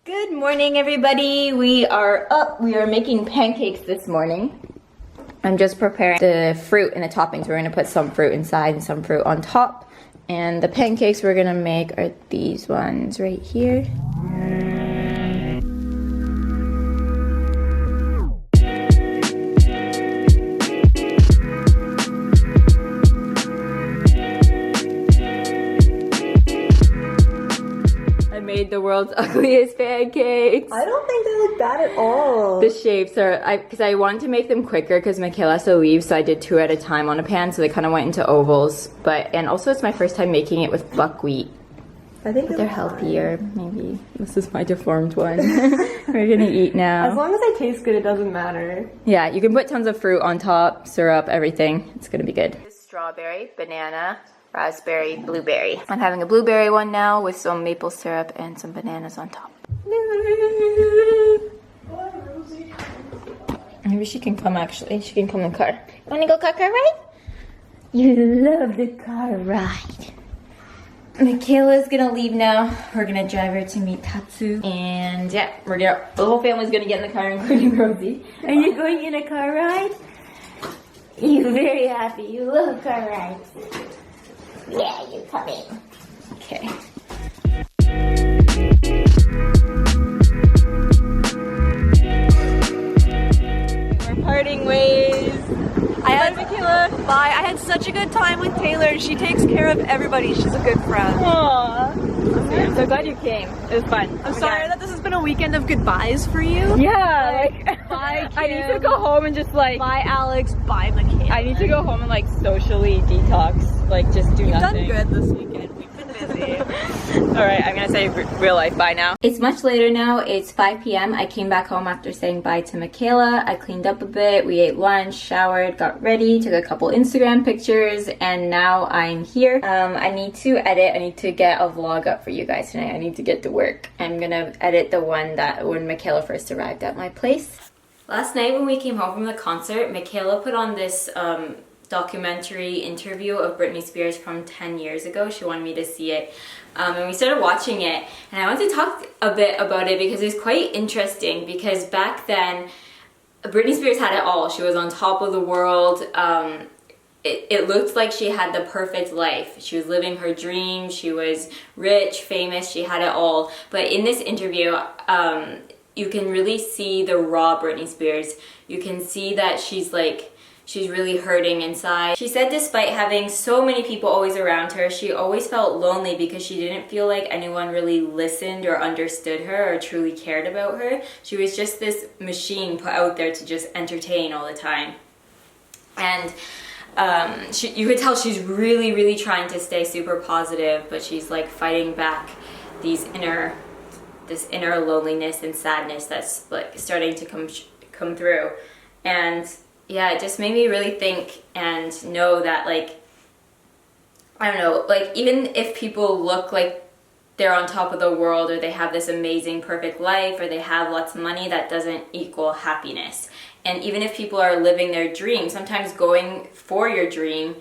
Good morning, everybody. We are up. We are making pancakes this morning. I'm just preparing the fruit and the toppings. We're going to put some fruit inside and some fruit on top. And the pancakes we're going to make are these ones right here. The world's ugliest pancakes. I don't think they look bad at all. The shapes are, because I wanted to make them quicker because Michaela has to leave, so I did 2 at a time on a pan, so they kind of went into ovals. And also it's my first time making it with buckwheat. I think they're healthier, maybe. This is my deformed one. We're gonna eat now. As long as they taste good, it doesn't matter. Yeah, you can put tons of fruit on top, syrup, everything. It's gonna be good. Strawberry, banana, raspberry, blueberry. I'm having a blueberry one now with some maple syrup and some bananas on top. Maybe she can come actually. She can come in the car. Wanna go car ride? You love the car ride. Michaela's gonna leave now. We're gonna drive her to meet Tatsu. And yeah, the whole family's gonna get in the car, including Rosie. Are you going in a car ride? You're very happy. You love car rides. Yeah, you come in. Okay. We're parting ways. Bye, Michaela. Bye. I had such a good time with Taylor. She takes care of everybody. She's a good friend. Aww. I'm so glad you came. It was fun. I'm sorry that this has been a weekend of goodbyes for you. Yeah, bye, Kim. I need to go home and just bye Alex, bye Michaela. I need to go home and socially detox, just do nothing. You've done good this weekend. We've been busy. Alright, I'm gonna say real life bye now. It's much later now. It's 5 p.m. I came back home after saying bye to Michaela. I cleaned up a bit. We ate lunch, showered, got ready, took a couple Instagram pictures, and now I'm here. I need to edit. I need to get a vlog up for you guys tonight. I need to get to work. I'm gonna edit the one when Michaela first arrived at my place. Last night when we came home from the concert, Michaela put on this documentary interview of Britney Spears from 10 years ago. She wanted me to see it. And we started watching it. And I want to talk a bit about it because it's quite interesting, because back then, Britney Spears had it all. She was on top of the world. It looked like she had the perfect life. She was living her dream. She was rich, famous. She had it all. But in this interview, you can really see the raw Britney Spears. You can see that she's really hurting inside. She said despite having so many people always around her, she always felt lonely because she didn't feel like anyone really listened or understood her or truly cared about her. She was just this machine put out there to just entertain all the time. And you could tell she's really, really trying to stay super positive, but she's fighting back this inner loneliness and sadness that's starting to come through. And yeah, it just made me really think and know that I don't know, even if people look like they're on top of the world, or they have this amazing perfect life, or they have lots of money, that doesn't equal happiness. And even if people are living their dream, sometimes going for your dream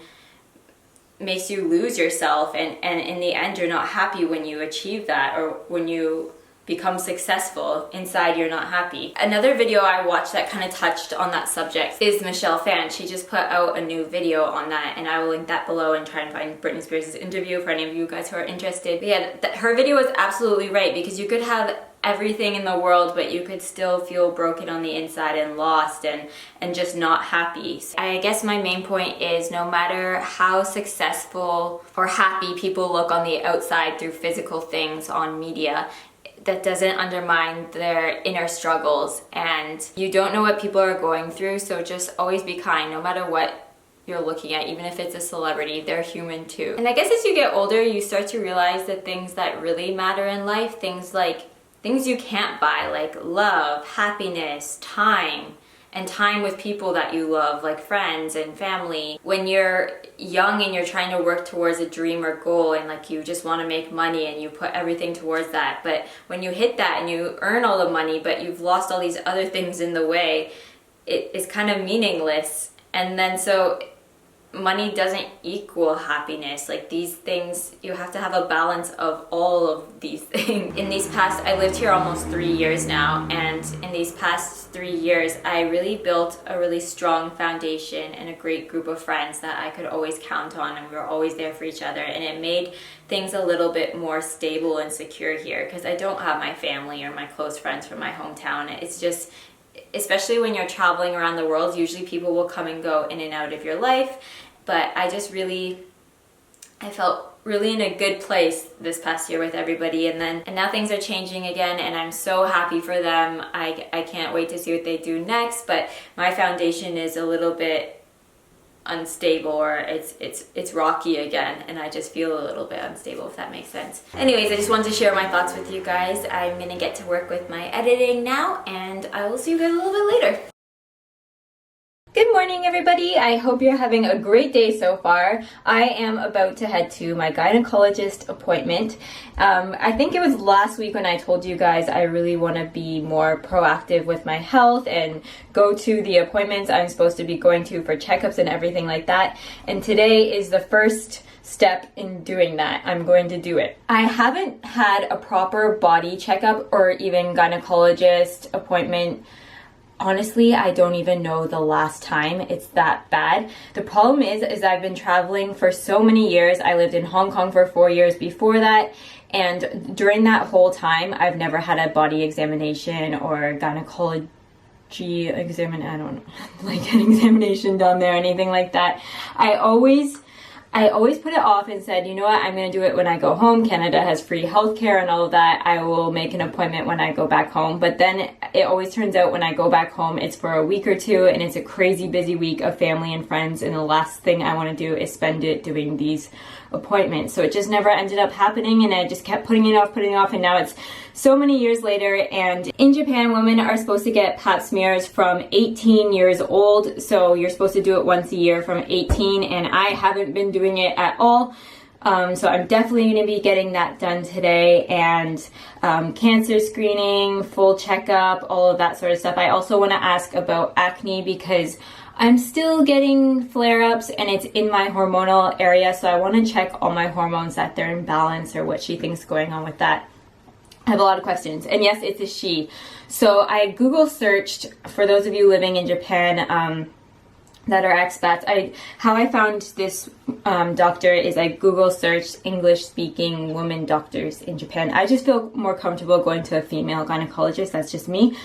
makes you lose yourself, and in the end you're not happy when you achieve that, or when you become successful. Inside you're not happy. Another video I watched that kind of touched on that subject is Michelle Phan. She just put out a new video on that, and I will link that below and try and find Britney Spears' interview for any of you guys who are interested. But yeah, her video was absolutely right, because you could have everything in the world, but you could still feel broken on the inside and lost and just not happy. So I guess my main point is, no matter how successful or happy people look on the outside through physical things on media, that doesn't undermine their inner struggles. And you don't know what people are going through, so just always be kind, no matter what you're looking at. Even if it's a celebrity, they're human too. And I guess as you get older, you start to realize that things that really matter in life, things you can't buy, like love, happiness, time, and time with people that you love, like friends and family. When you're young and you're trying to work towards a dream or goal, and you just want to make money and you put everything towards that, but when you hit that and you earn all the money, but you've lost all these other things in the way, it's kind of meaningless. And then so money doesn't equal happiness. Like these things, you have to have a balance of all of these things. In these past, I lived here almost 3 years now, and in these past 3 years, I really built a really strong foundation and a great group of friends that I could always count on, and we were always there for each other, and it made things a little bit more stable and secure here because I don't have my family or my close friends from my hometown. It's just, especially when you're traveling around the world, usually people will come and go in and out of your life, but I felt really in a good place this past year with everybody, and now things are changing again, and I'm so happy for them. I can't wait to see what they do next, but my foundation is a little bit unstable, or it's rocky again, and I just feel a little bit unstable, if that makes sense. Anyways, I just wanted to share my thoughts with you guys. I'm gonna get to work with my editing now, and I will see you guys a little bit later. Good morning, everybody. I hope you're having a great day so far. I am about to head to my gynecologist appointment. I think it was last week when I told you guys I really want to be more proactive with my health and go to the appointments I'm supposed to be going to for checkups and everything like that. And today is the first step in doing that. I'm going to do it. I haven't had a proper body checkup or even gynecologist appointment. Honestly, I don't even know the last time. It's that bad. The problem is I've been traveling for so many years. I lived in Hong Kong for 4 years before that, and during that whole time, I've never had a body examination or gynecology examination. I don't know, like an examination done there, anything like that. I always put it off and said, you know what, I'm going to do it when I go home. Canada has free healthcare and all of that. I will make an appointment when I go back home. But then it always turns out when I go back home, it's for a week or two, and it's a crazy busy week of family and friends. And the last thing I want to do is spend it doing these appointments. So it just never ended up happening, and I just kept putting it off, and now it's so many years later. And in Japan, women are supposed to get pap smears from 18 years old. So you're supposed to do it once a year from 18, and I haven't been doing it at all. So I'm definitely going to be getting that done today, and cancer screening, full checkup, all of that sort of stuff. I also want to ask about acne because I'm still getting flare-ups and it's in my hormonal area, so I want to check all my hormones that they're in balance, or what she thinks is going on with that. I have a lot of questions, and yes, it's a she. So I Google searched, for those of you living in Japan that are expats, how I found this doctor is I Google searched English-speaking women doctors in Japan. I just feel more comfortable going to a female gynecologist, that's just me.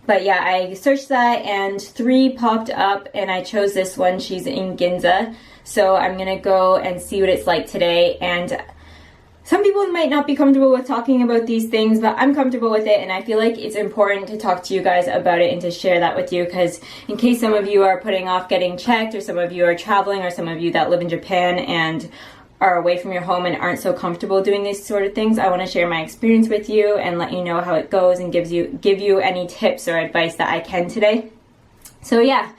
But yeah, I searched that and 3 popped up, and I chose this one. She's in Ginza. So I'm going to go and see what it's like today. And some people might not be comfortable with talking about these things, but I'm comfortable with it, and I feel like it's important to talk to you guys about it and to share that with you, because in case some of you are putting off getting checked, or some of you are traveling, or some of you that live in Japan and are away from your home and aren't so comfortable doing these sort of things, I want to share my experience with you and let you know how it goes, and give you any tips or advice that I can today. So yeah,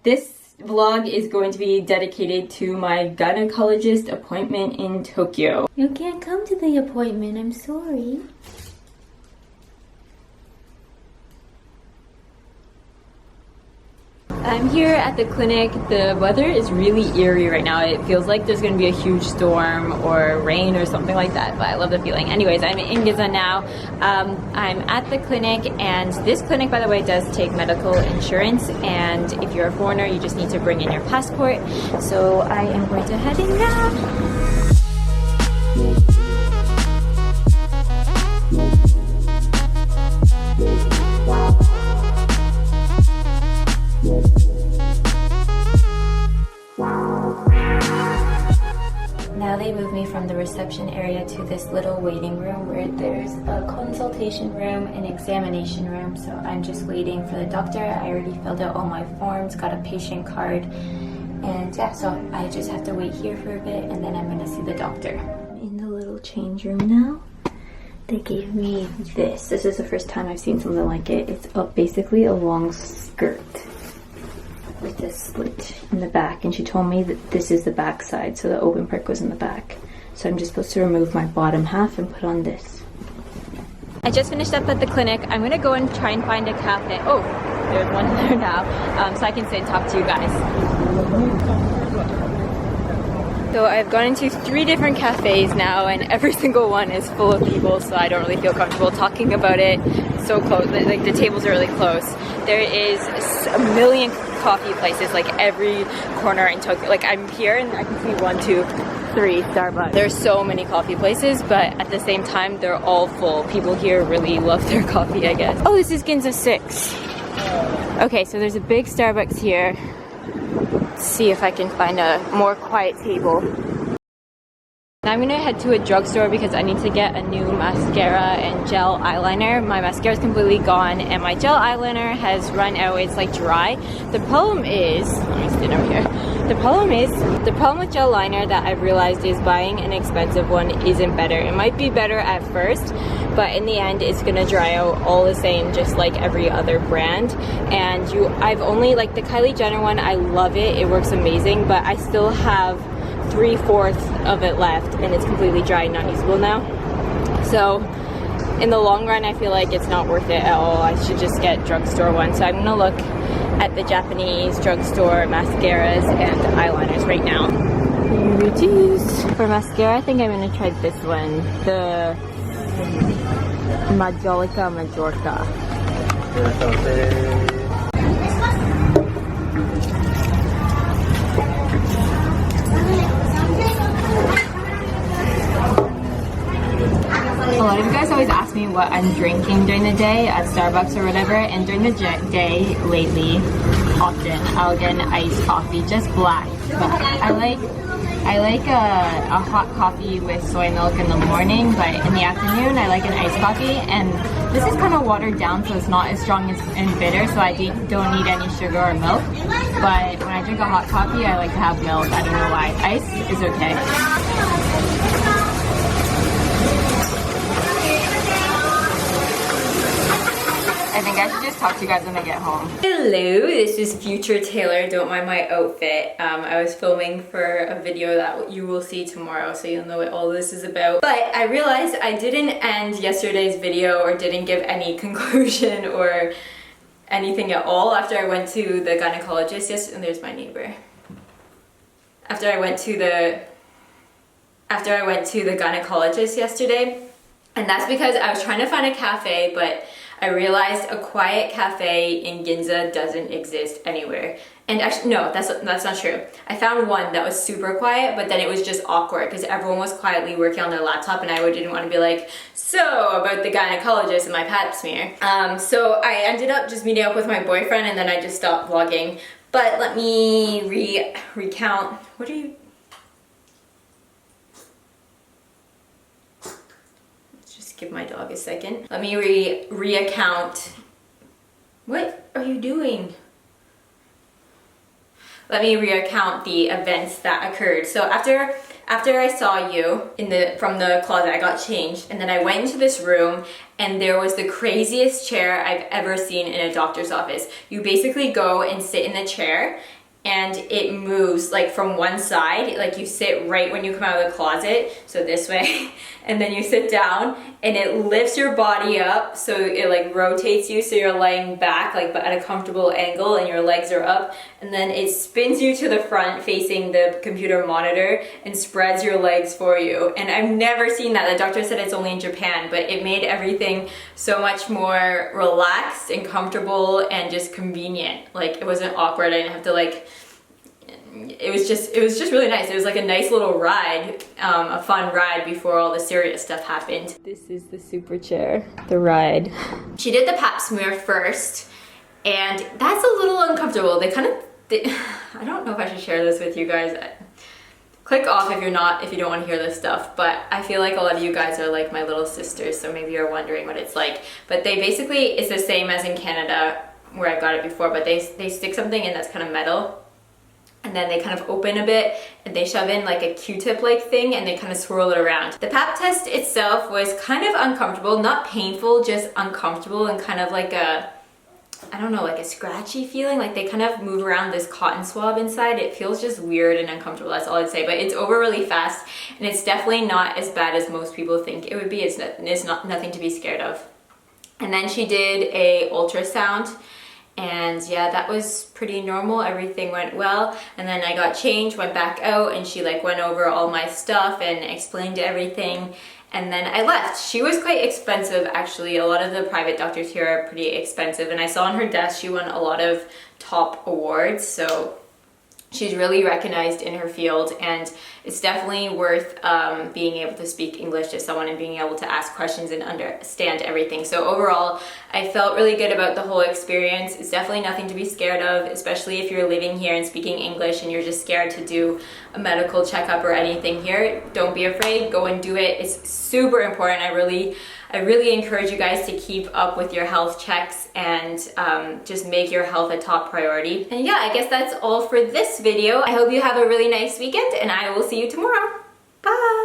this vlog is going to be dedicated to my gynecologist appointment in Tokyo. You can't come to the appointment, I'm sorry. I'm here at the clinic. The weather is really eerie right now. It feels like there's going to be a huge storm or rain or something like that, but I love the feeling. Anyways, I'm in Ginza now. I'm at the clinic, and this clinic, by the way, does take medical insurance, and if you're a foreigner, you just need to bring in your passport. So I am going to head in now. Now they moved me from the reception area to this little waiting room where there's a consultation room and examination room. So I'm just waiting for the doctor. I already filled out all my forms, got a patient card, and yeah, so I just have to wait here for a bit, and then I'm gonna see the doctor. I'm in the little change room now. They gave me this. This is the first time I've seen something like it. It's basically a long skirt with this slit in the back, and she told me that this is the back side, so the open part goes in the back. So I'm just supposed to remove my bottom half and put on this. I just finished up at the clinic. I'm gonna go and try and find a cafe. Oh, there's one there now, so I can sit and talk to you guys. So I've gone into 3 different cafes now, and every single one is full of people, so I don't really feel comfortable talking about it so close. Like the tables are really close. There is a million coffee places like every corner in Tokyo. Like I'm here and I can see 1, 2, 3 Starbucks. There's so many coffee places, but at the same time they're all full. People here really love their coffee, I guess. Oh, this is Ginza 6. Okay, so there's a big Starbucks here. Let's see if I can find a more quiet table. Now I'm gonna head to a drugstore because I need to get a new mascara and gel eyeliner. My mascara is completely gone and my gel eyeliner has run out. It's like dry. The problem is, let me stand over here. The problem with gel liner that I've realized is buying an expensive one isn't better. It might be better at first, but in the end it's gonna dry out all the same, just like every other brand. And I've only, like the Kylie Jenner one, I love it. It works amazing, but I still have 3/4 of it left and it's completely dry and not usable now. So in the long run I feel like it's not worth it at all. I should just get drugstore one. So I'm gonna look at the Japanese drugstore mascaras and eyeliners right now. Here it is. For mascara I think I'm gonna try this one, the Majolica Majorca. A lot of you guys always ask me what I'm drinking during the day at Starbucks or whatever, and during the day lately, often I'll get an iced coffee, just black. But I like a hot coffee with soy milk in the morning, but in the afternoon I like an iced coffee, and this is kind of watered down so it's not as strong and bitter, so I don't need any sugar or milk. But when I drink a hot coffee I like to have milk. I don't know why. Ice is okay. I think I should just talk to you guys when I get home. Hello, this is future Taylor. Don't mind my outfit. I was filming for a video that you will see tomorrow, so you'll know what all this is about. But I realized I didn't end yesterday's video or didn't give any conclusion or anything at all after I went to the gynecologist yesterday. And there's my neighbor. After I went to the gynecologist yesterday, and that's because I was trying to find a cafe, but I realized a quiet cafe in Ginza doesn't exist anywhere. And actually, no, that's not true. I found one that was super quiet, but then it was just awkward because everyone was quietly working on their laptop and I didn't want to be like, so about the gynecologist and my pap smear. So I ended up just meeting up with my boyfriend and then I just stopped vlogging. But let me recount. What are you? Give my dog a second. Let me reaccount. What are you doing? Let me reaccount the events that occurred. So after I saw you from the closet, I got changed, and then I went into this room and there was the craziest chair I've ever seen in a doctor's office. You basically go and sit in the chair and it moves like from one side, like you sit right when you come out of the closet, so this way, and then you sit down and it lifts your body up so it like rotates you so you're laying back like but at a comfortable angle and your legs are up, and then it spins you to the front facing the computer monitor and spreads your legs for you. And I've never seen that. The doctor said it's only in Japan, but it made everything so much more relaxed and comfortable and just convenient. Like it wasn't awkward. I didn't have to like, it was just really nice. It was like a nice little ride, a fun ride before all the serious stuff happened. This is the super chair, the ride. She did the pap smear first, and that's a little uncomfortable. I don't know if I should share this with you guys. Click off if you don't want to hear this stuff, but I feel like a lot of you guys are like my little sisters, so maybe you're wondering what it's like. But it's the same as in Canada where I got it before, but they stick something in that's kind of metal, and then they kind of open a bit and they shove in like a Q-tip like thing and they kind of swirl it around. The pap test itself was kind of uncomfortable, not painful, just uncomfortable and kind of like a, I don't know, like a scratchy feeling. Like they kind of move around this cotton swab inside. It feels just weird and uncomfortable, that's all I'd say. But it's over really fast and it's definitely not as bad as most people think it would be. It's not nothing to be scared of. And then she did a ultrasound, And yeah, that was pretty normal. Everything went well. And then I got changed, went back out, and she like went over all my stuff and explained everything. And then I left. She was quite expensive, actually. A lot of the private doctors here are pretty expensive. And I saw on her desk she won a lot of top awards. So she's really recognized in her field, and it's definitely worth being able to speak English to someone and being able to ask questions and understand everything. So overall, I felt really good about the whole experience. It's definitely nothing to be scared of, especially if you're living here and speaking English and you're just scared to do a medical checkup or anything here. Don't be afraid, go and do it. It's super important. I really encourage you guys to keep up with your health checks and just make your health a top priority. And yeah, I guess that's all for this video. I hope you have a really nice weekend, and I will see you tomorrow. Bye!